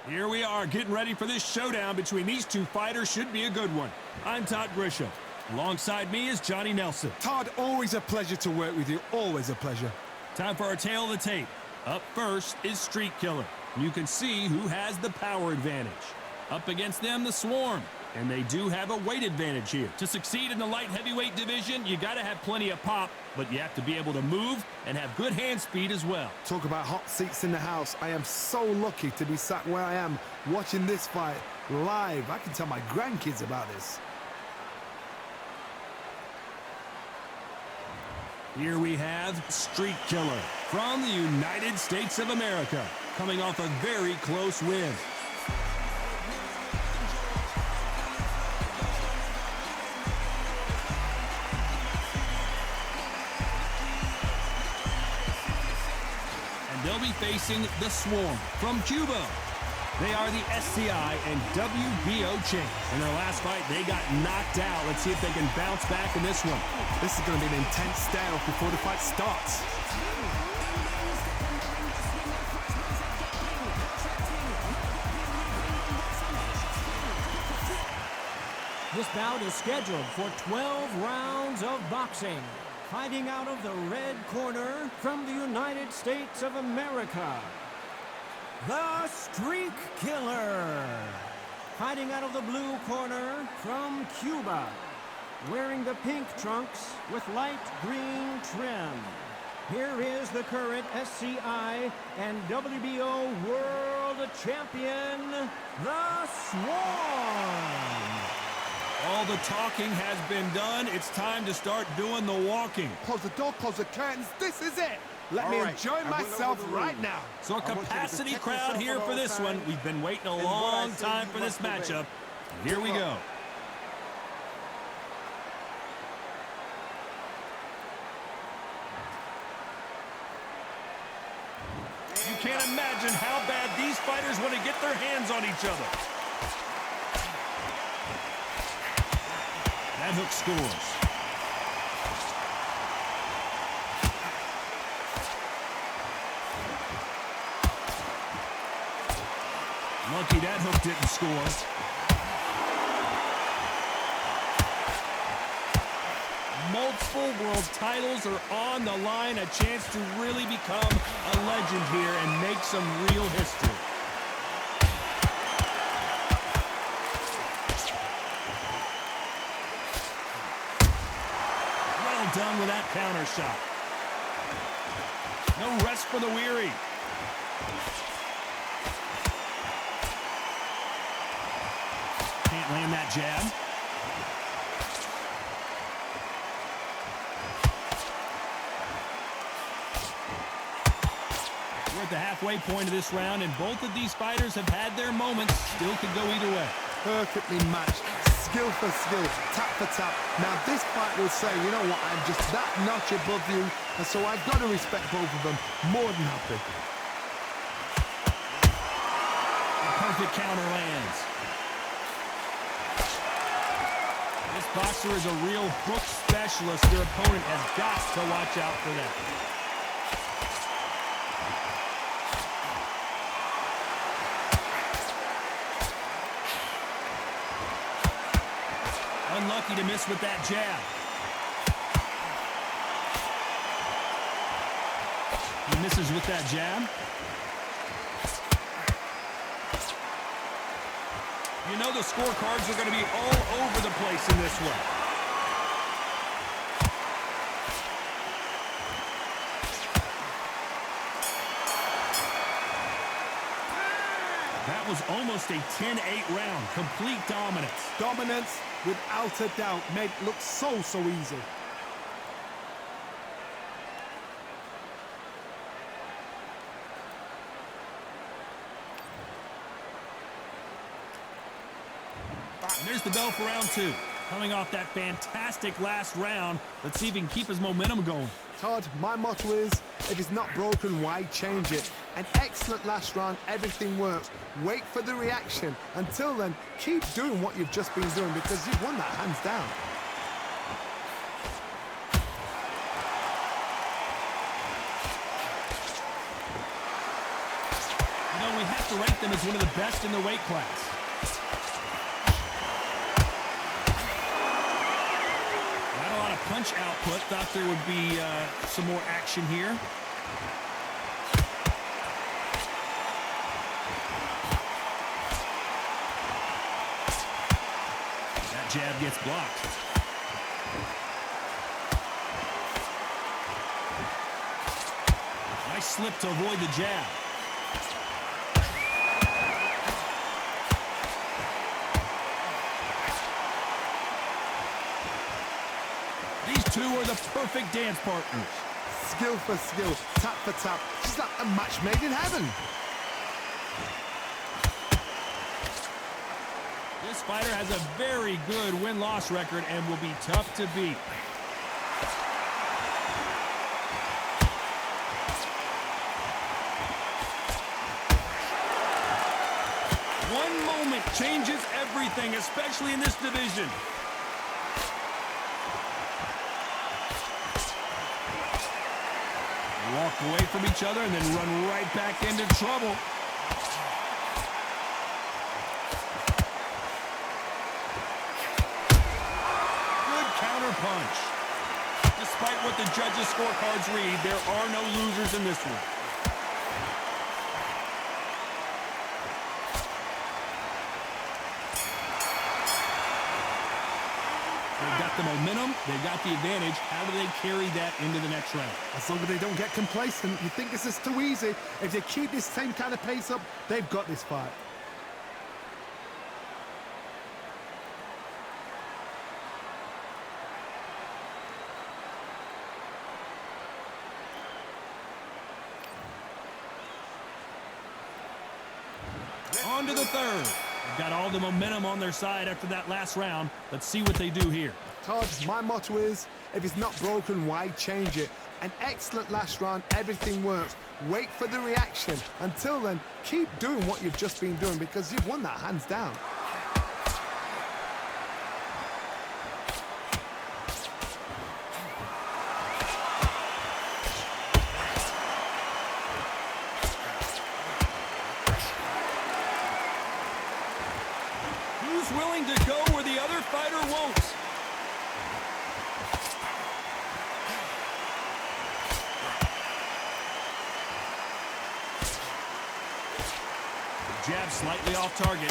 Here we are getting ready for this showdown between these two fighters. Should be a good one. I'm Todd Grisham. Alongside me is Johnny Nelson. Todd, always a pleasure to work with you. Always a pleasure. Time for our tale of the tape. Up first is Streak Killer. You can see who has the power advantage. Up against them, the Swarm. And they do have a weight advantage here. To succeed in the light heavyweight division, you got to have plenty of pop, but you have to be able to move and have good hand speed as well. Talk about hot seats in the house. I am so lucky to be sat where I am watching this fight live. I can tell my grandkids about this. Here we have Streak Killer from the United States of America, coming off a very close win. They'll be facing the Swarm from Cuba. They are the SCI and WBO champs. In their last fight, they got knocked out. Let's see if they can bounce back in this one. This is going to be an intense stare-off before the fight starts. This bout is scheduled for 12 rounds of boxing. Fighting out of the red corner from the United States of America, the Streak Killer. Fighting out of the blue corner from Cuba, wearing the pink trunks with light green trim. Here is the current SCI and WBO World Champion, the Swarm. All the talking has been done. It's time to start doing the walking. Close the door, close the curtains. This is it. Let me enjoy myself right now. So a capacity crowd here for this one. We've been waiting a long time for this matchup. Here we go. You can't imagine how bad these fighters want to get their hands on each other. That hook scores. Lucky that hook didn't score. Multiple world titles are on the line. A chance to really become a legend here and make some real history. Done with that counter shot. No rest for the weary. Can't land that jab. We're at the halfway point of this round, and both of these fighters have had their moments. Still could go either way. Perfectly matched. Skill for skill, tap for tap. Now this fight will say, you know what, I'm just that notch above you, and so I've got to respect both of them. More than happy. A perfect counter lands. This boxer is a real hook specialist. Their opponent has got to watch out for that. Unlucky to miss with that jab. He misses with that jab. You know the scorecards are going to be all over the place in this one. That was almost a 10-8 round. Complete dominance. Dominance, without a doubt, made it look so easy. And there's the bell for round two. Coming off that fantastic last round, let's see if he can keep his momentum going. Todd, my motto is, if it's not broken, why change it? An excellent last round, everything works. Wait for the reaction. Until then, keep doing what you've just been doing because you've won that hands down. You know, we have to rank them as one of the best in the weight class. Not a lot of punch output. Thought there would be some more action here. That jab gets blocked. Nice slip to avoid the jab. These two are the perfect dance partners. Skill for skill, tap for tap. It's like a match made in heaven. This fighter has a very good win-loss record and will be tough to beat. One moment changes everything, especially in this division. Walk away from each other and then run right back into trouble. Good counter punch. Despite what the judges' scorecards read, there are no losers in this one. They've got the momentum, they've got the advantage. How do they carry that into the next round? As long as they don't get complacent, you think this is too easy. If they keep this same kind of pace up, they've got this fight. On to the third. They've got all the momentum on their side after that last round. Let's see what they do here. Todd, my motto is, if it's not broken, why change it? An excellent last round, everything works. Wait for the reaction. Until then, keep doing what you've just been doing because you've won that hands down. Who's willing to go where the other fighter won't? Jab slightly off target.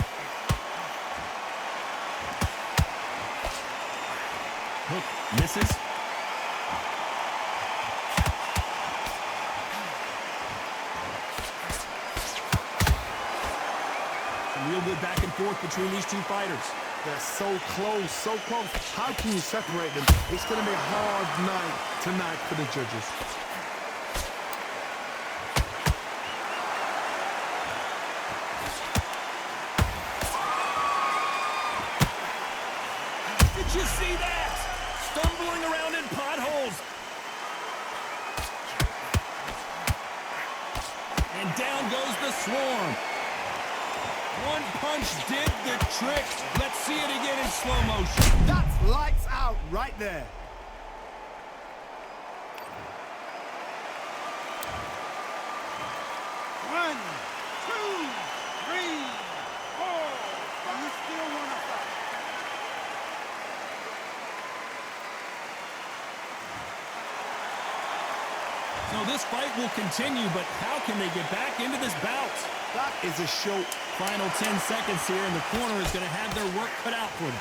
Hook misses. Some real good back and forth between these two fighters. They're so close, so close. How can you separate them? It's going to be a hard night tonight for the judges. Did you see that? Stumbling around in potholes. And down goes the Swarm. One punch did the trick. Let's see it again in slow motion. That's lights out right there. One, two, three, four. Do you still want to fight? So this fight will continue, but how can they get back into this bout? That is a show. Final 10 seconds here, and the corner is going to have their work cut out for them.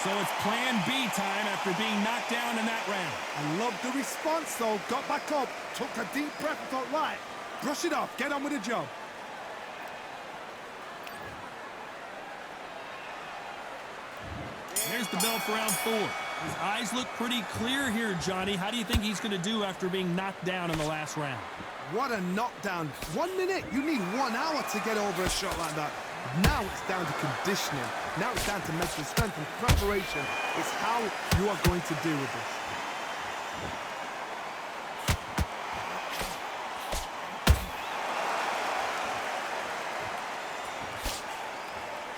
So it's plan B time after being knocked down in that round. I love the response, though. Got back up, took a deep breath and thought, right, brush it off, get on with the job. There's the bell for round 4. His eyes look pretty clear here, Johnny. How do you think he's going to do after being knocked down in the last round? What a knockdown. 1 minute, you need 1 hour to get over a shot like that. Now it's down to conditioning. Now it's down to mental strength and preparation. It's how you are going to deal with this.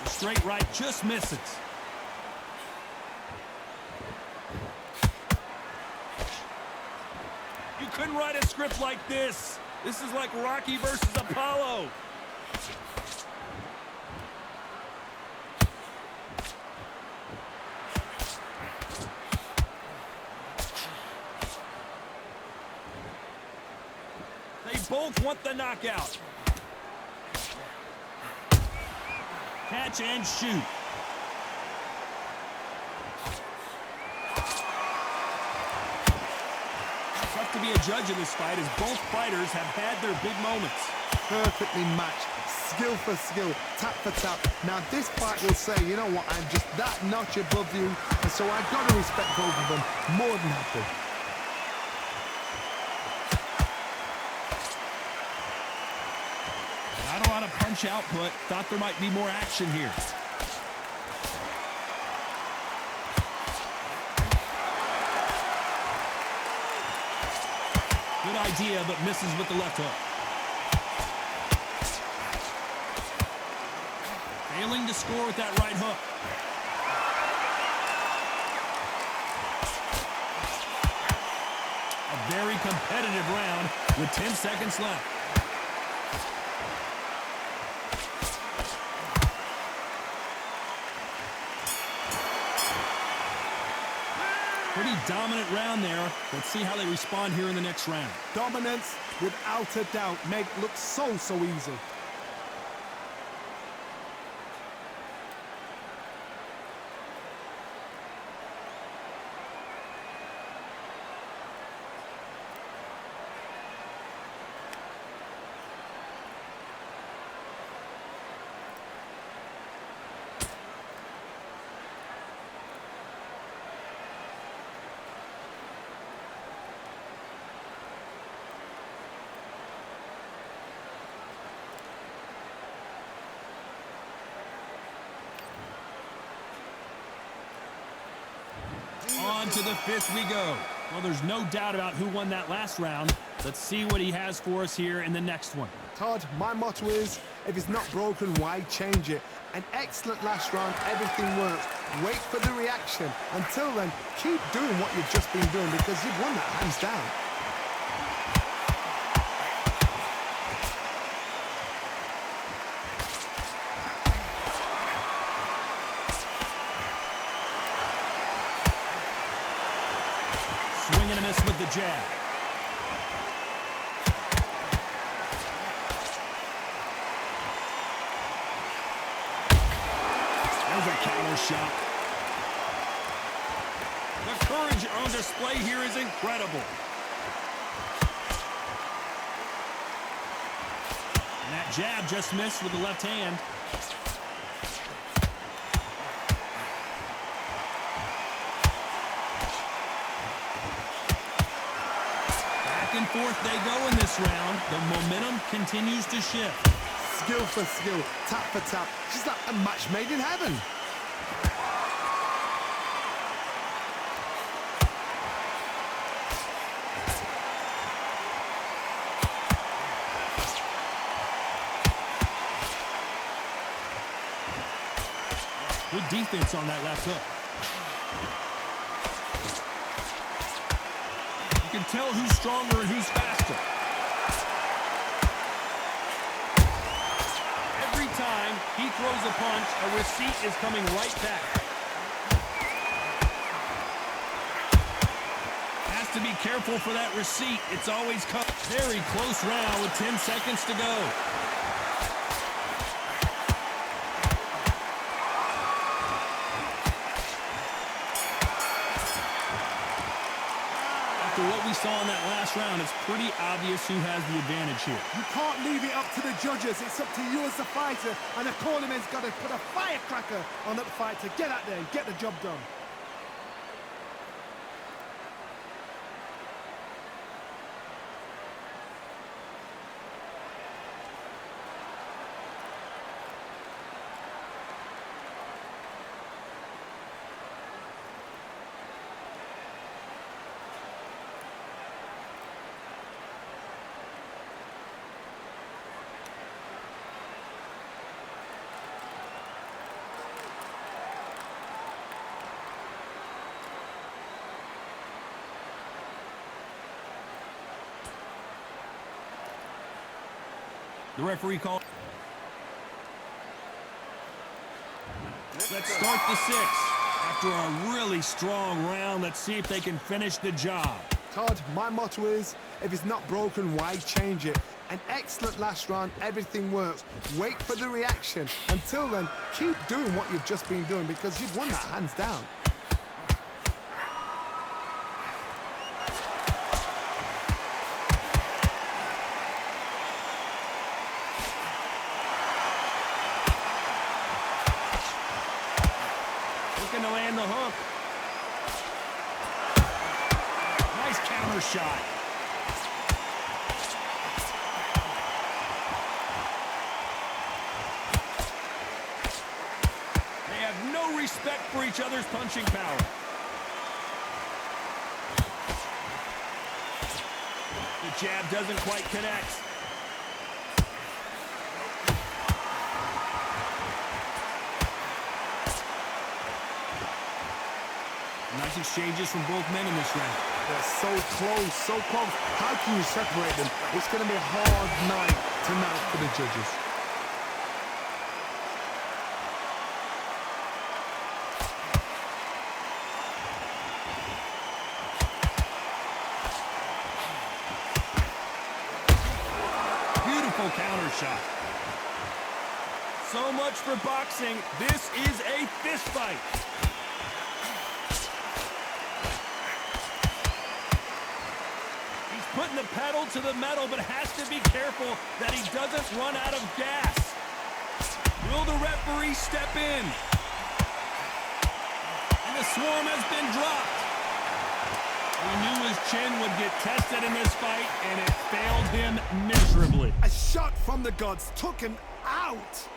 The straight right just misses. Couldn't write a script like this. This is like Rocky versus Apollo. They both want the knockout. Catch and shoot. Tough to be a judge of this fight as both fighters have had their big moments. Perfectly matched, skill for skill, tap for tap. Now this fight will say, you know what, I'm just that notch above you, and so I've got to respect both of them more than happy. Not a lot of punch output. Thought there might be more action here. Good idea, but misses with the left hook. Failing to score with that right hook. A very competitive round with 10 seconds left. Pretty dominant round there. Let's see how they respond here in the next round. Dominance, without a doubt, make it look so easy. On to the fifth we go. Well, there's no doubt about who won that last round. Let's see what he has for us here in the next one. Todd, my motto is, if it's not broken, why change it? An excellent last round, everything works. Wait for the reaction. Until then, keep doing what you've just been doing because you've won that hands down. Swing and a miss with the jab. There's a counter shot. The courage on display here is incredible. And that jab just missed with the left hand. Back and forth they go in this round. The momentum continues to shift. Skill for skill, tap for tap. Just like a match made in heaven. Good defense on that left hook. You can tell who's stronger and who's faster. Every time he throws a punch, a receipt is coming right back. Has to be careful for that receipt. It's always cut. Very close round with 10 seconds to go. After what we saw in that last round, it's pretty obvious who has the advantage here. You can't leave it up to the judges. It's up to you as the fighter. And the cornerman's got to put a firecracker on that fight to get out there and get the job done. The referee call. Let's start the sixth. After a really strong round, let's see if they can finish the job. Todd, my motto is, if it's not broken, why change it? An excellent last round, everything works. Wait for the reaction. Until then, keep doing what you've just been doing because you've won that hands down. Looking to land the hook. Nice counter shot. They have no respect for each other's punching power. The jab doesn't quite connect. Nice exchanges from both men in this round. They're so close, so close. How can you separate them? It's going to be a hard night tonight for the judges. Beautiful counter shot. So much for boxing. This is a fist fight. Putting the pedal to the metal, but has to be careful that he doesn't run out of gas. Will the referee step in? And the swarm has been dropped. We knew his chin would get tested in this fight, and it failed him miserably. A shot from the gods took him out.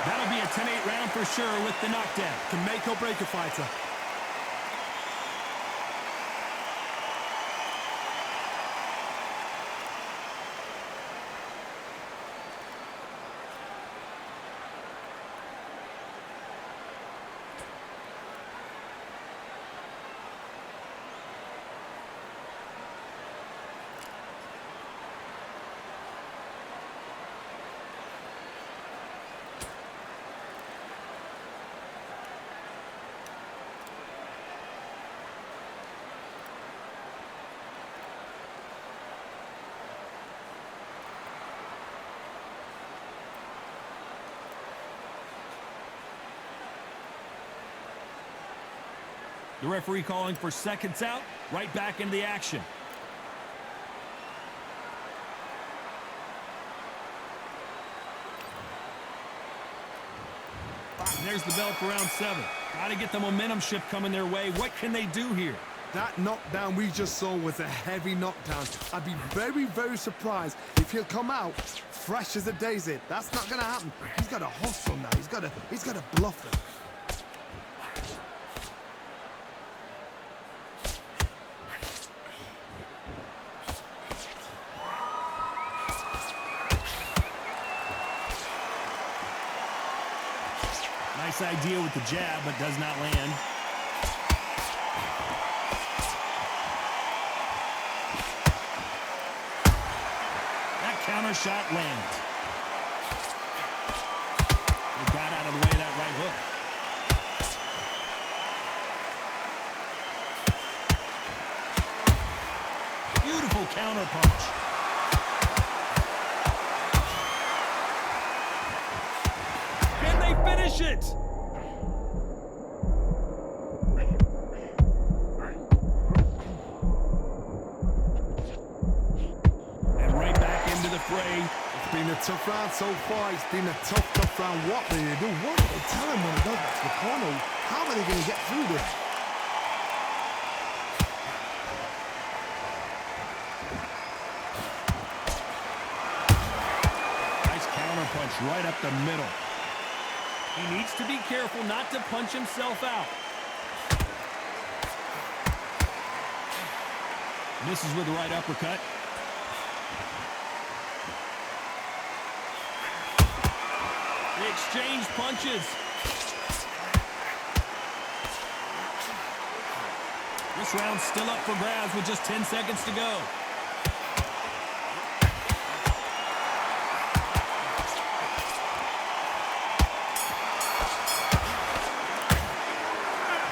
That'll be a 10-8 round for sure with the knockdown. Can make or break a fighter. The referee calling for seconds out, right back into the action. And there's the bell for round 7. Got to get the momentum shift coming their way. What can they do here? That knockdown we just saw was a heavy knockdown. I'd be very, very surprised if he'll come out fresh as a daisy. That's not going to happen. He's got to hustle now. He's got to bluff them. Nice idea with the jab, but does not land. That counter shot lands. He got out of the way of that right hook. Beautiful counter punch. Can they finish it? It's been a tough round so far. It's been a tough round. What do they do? What do they tell him when he goes back to the corner? How are they going to get through this? Nice counter punch right up the middle. He needs to be careful not to punch himself out. Misses with the right uppercut. They exchange punches. This round's still up for grabs with just 10 seconds to go.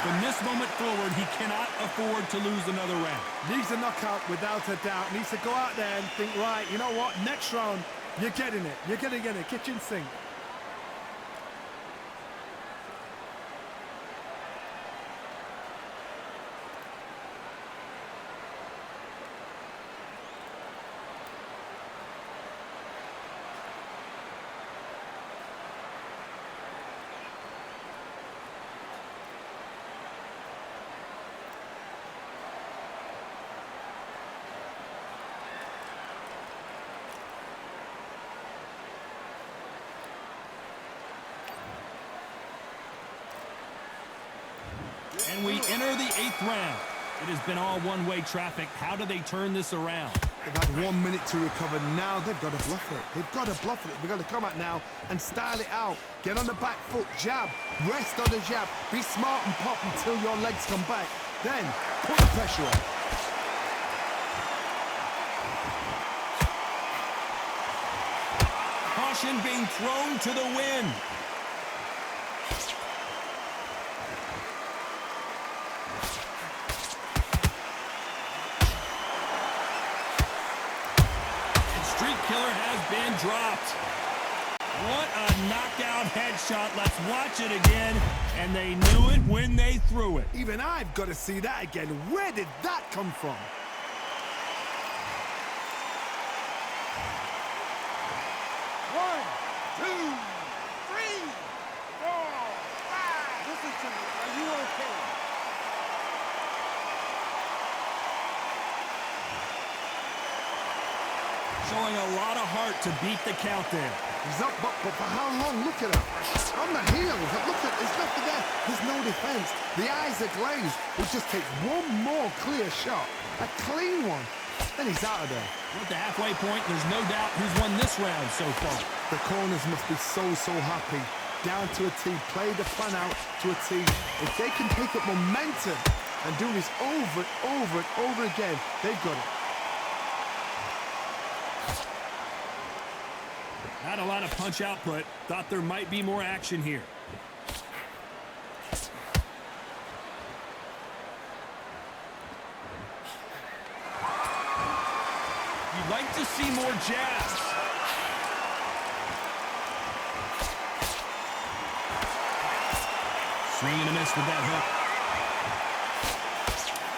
From this moment forward, he cannot afford to lose another round. Needs a knockout without a doubt. Needs to go out there and think, right, you know what, next round, you're getting it. You're going to get it. Kitchen sink. And we enter the 8th round. It has been all one-way traffic. How do they turn this around? They've had 1 minute to recover. Now they've got to bluff it. They've got to bluff it. They've got to come out now and style it out. Get on the back foot, jab, rest on the jab. Be smart and pop until your legs come back. Then put the pressure on. Caution being thrown to the wind. Killer has been dropped. What a knockout headshot. Let's watch it again. And they knew it when they threw it. Even I've got to see that again. Where did that come from? One, two, three, four, five. Listen to me. Are you okay? Showing a lot of heart to beat the count there. He's up, but for how long? Look at him. On the heels. Look at, there's nothing there. There's no defense. The eyes are glazed. It just takes one more clear shot. A clean one. Then he's out of there. At the halfway point, there's no doubt who's won this round so far. The corners must be so happy. Down to a T. Play the plan out to a T. If they can pick up momentum and do this over and over again, they've got it. Not a lot of punch output. Thought there might be more action here. You'd like to see more jabs. Swing and a miss with that hook.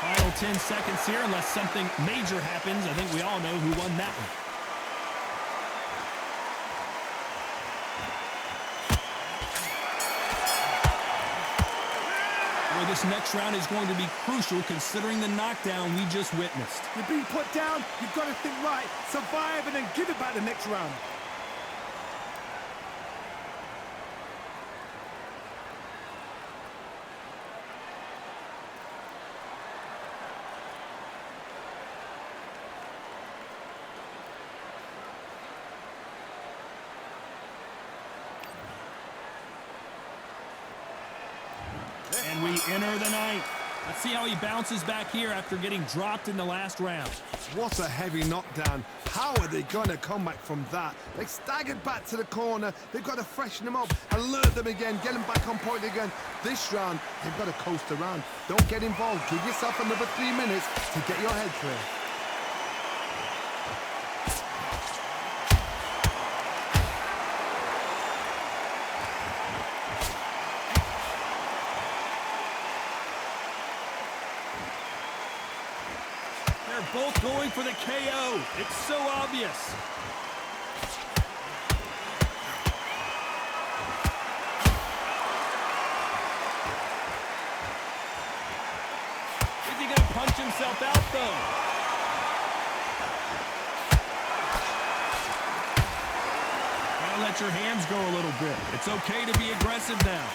Final 10 seconds here, unless something major happens. I think we all know who won that one. This next round is going to be crucial considering the knockdown we just witnessed. You're being put down, you've got to think right, survive and then give it back the next round. And we enter the 9th. Let's see how he bounces back here after getting dropped in the last round. What a heavy knockdown. How are they going to come back from that? They staggered back to the corner. They've got to freshen them up, alert them again, get them back on point again. This round, they've got to coast around. Don't get involved. Give yourself another 3 minutes to get your head clear. Both going for the KO. It's so obvious. Is he going to punch himself out, though? Gotta let your hands go a little bit. It's okay to be aggressive now.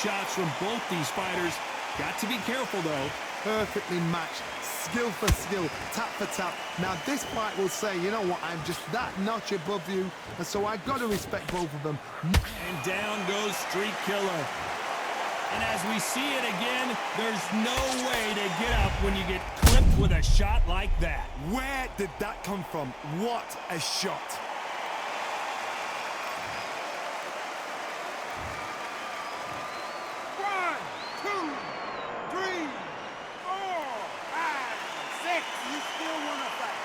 shots from both these fighters. Got to be careful, though. Perfectly matched, skill for skill, tap for tap. Now this fight will say, you know what, I'm just that notch above you, and so I've got to respect both of them. And down goes Street Killer. And as we see it again, there's no way to get up when you get clipped with a shot like that. Where did that come from? What a shot. One, two, three, four, five, six. You still want to fight.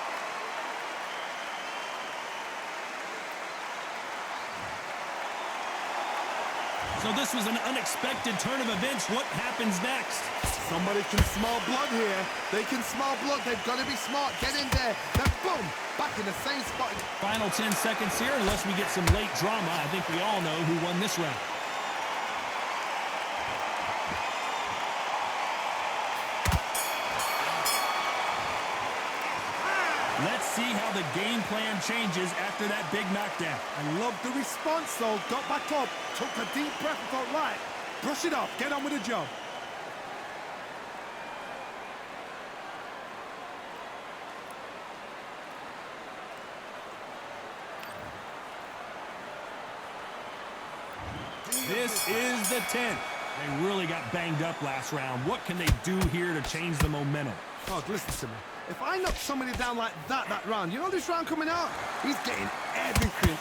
So this was an unexpected turn of events. What happens next? Somebody can smell blood here. They can smell blood. They've got to be smart. Get in there. Then boom, back in the same spot. Final 10 seconds here, unless we get some late drama. I think we all know who won this round. Let's see how the game plan changes after that big knockdown. I love the response, though. Got back up, took a deep breath and thought, right, brush it off, get on with the job. This is the 10th. They really got banged up last round. What can they do here to change the momentum? Oh, listen to me. If I knock somebody down like that round, you know this round coming out? He's getting everything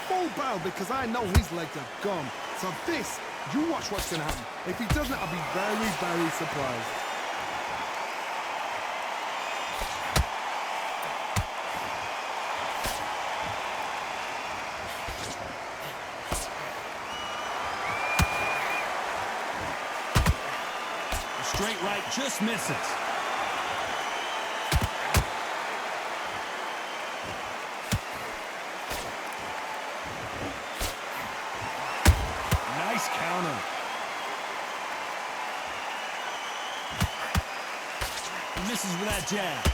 full barrel because I know his legs are gone. So this, you watch what's going to happen. If he doesn't, I'll be very, very surprised. The straight right just misses. Nice counter. He misses with that jab.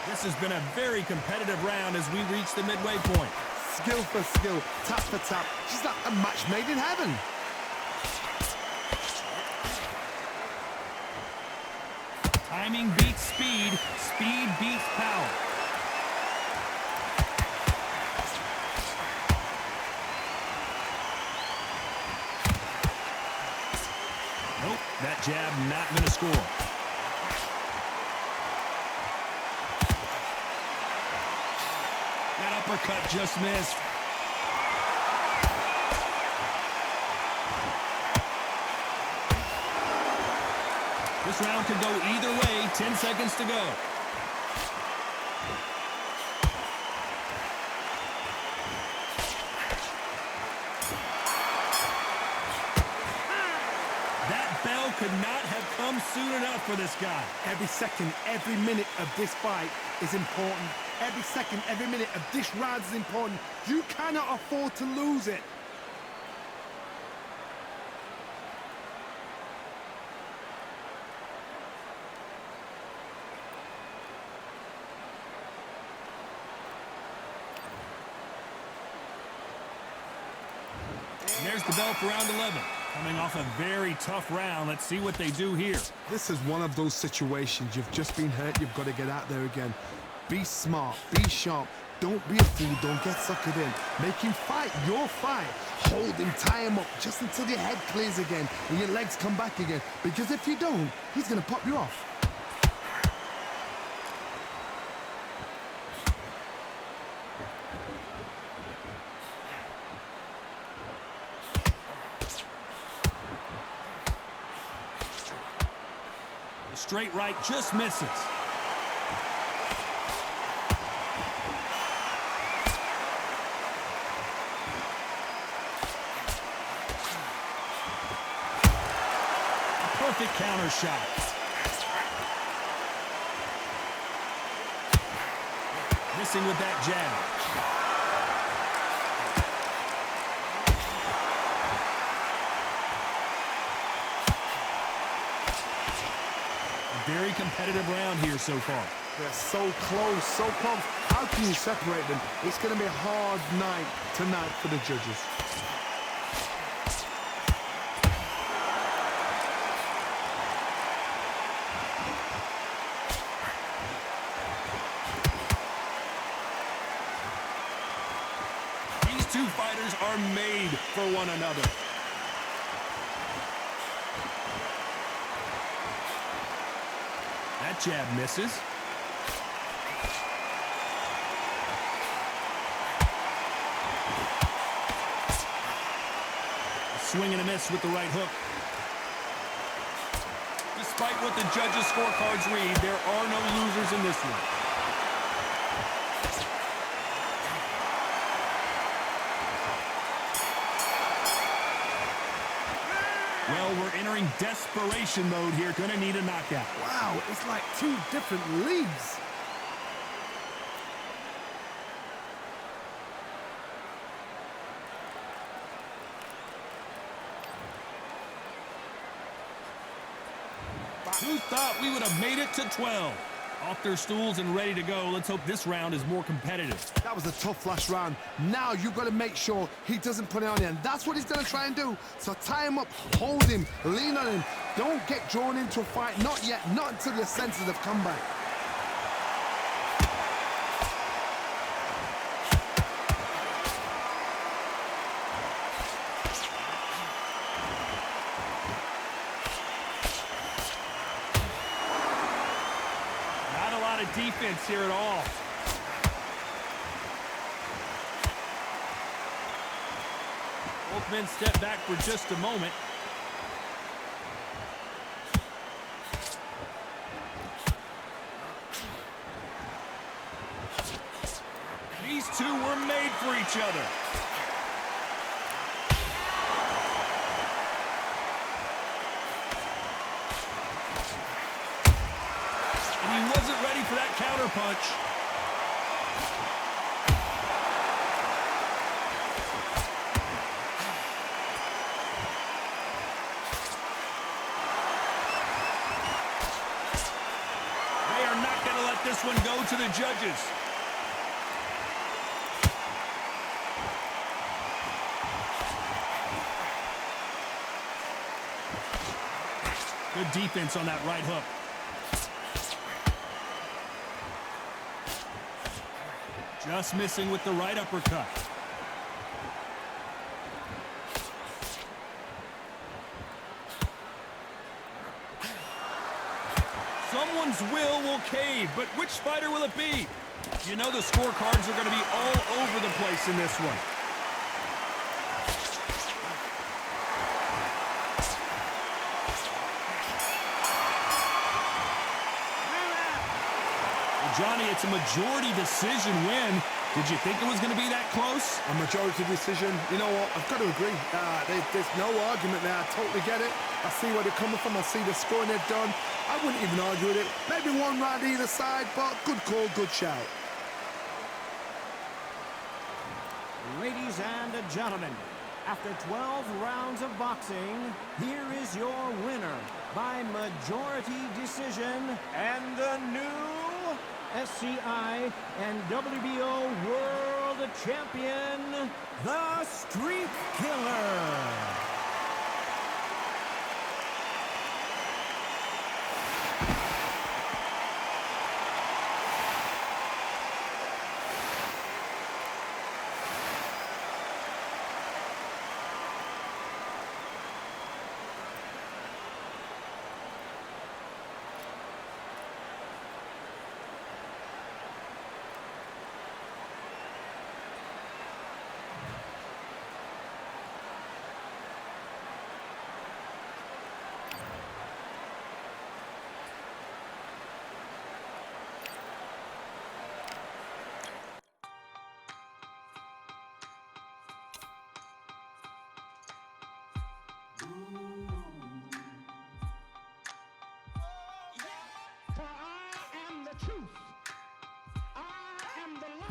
This has been a very competitive round as we reach the midway point. Skill for skill, tap for tap. She's like a match made in heaven. Timing beats speed. Speed beats power. Nope, that jab not going to score. That uppercut just missed. This round could go either way. 10 seconds to go. That bell could not have come soon enough for this guy. Every second, every minute of this fight is important. Every second, every minute of this round is important. You cannot afford to lose it. And there's the bell for round 11. Coming off a very tough round. Let's see what they do here. This is one of those situations. You've just been hurt. You've got to get out there again. Be smart. Be sharp. Don't be a fool. Don't get suckered in. Make him fight your fight. Hold him. Tie him up just until your head clears again and your legs come back again. Because if you don't, he's going to pop you off. Straight right just misses. A perfect counter shot. Missing with that jab. very competitive round here so far. They're so close, so close. How can you separate them? It's going to be a hard night tonight for the judges. These two fighters are made for one another. That jab misses. A swing and a miss with the right hook. Despite what the judges' scorecards read, there are no losers in this one. Well, we're entering desperation mode here. Gonna need a knockout. Wow, it's like two different leagues. Who thought we would have made it to 12? Off their stools and ready to go. Let's hope this round is more competitive. That was a tough last round. Now you've got to make sure he doesn't put it on you, and that's what he's going to try and do. So tie him up, hold him, lean on him. Don't get drawn into a fight. Not yet, not until your senses have come back. Defense here at all. Both men step back for just a moment. These two were made for each other. He wasn't ready for that counterpunch. They are not going to let this one go to the judges. Good defense on that right hook. Just missing with the right uppercut. Someone's will cave, but which fighter will it be? You know the scorecards are going to be all over the place in this one. Johnny, it's a majority decision win. Did you think it was going to be that close? A majority decision. You know what? I've got to agree. There's no argument there. I totally get it. I see where they're coming from. I see the scoring they've done. I wouldn't even argue with it. Maybe one round either side, but good call, good shout. Ladies and gentlemen, after 12 rounds of boxing, here is your winner by majority decision and the new SCI and WBO World Champion, the Streak Killer.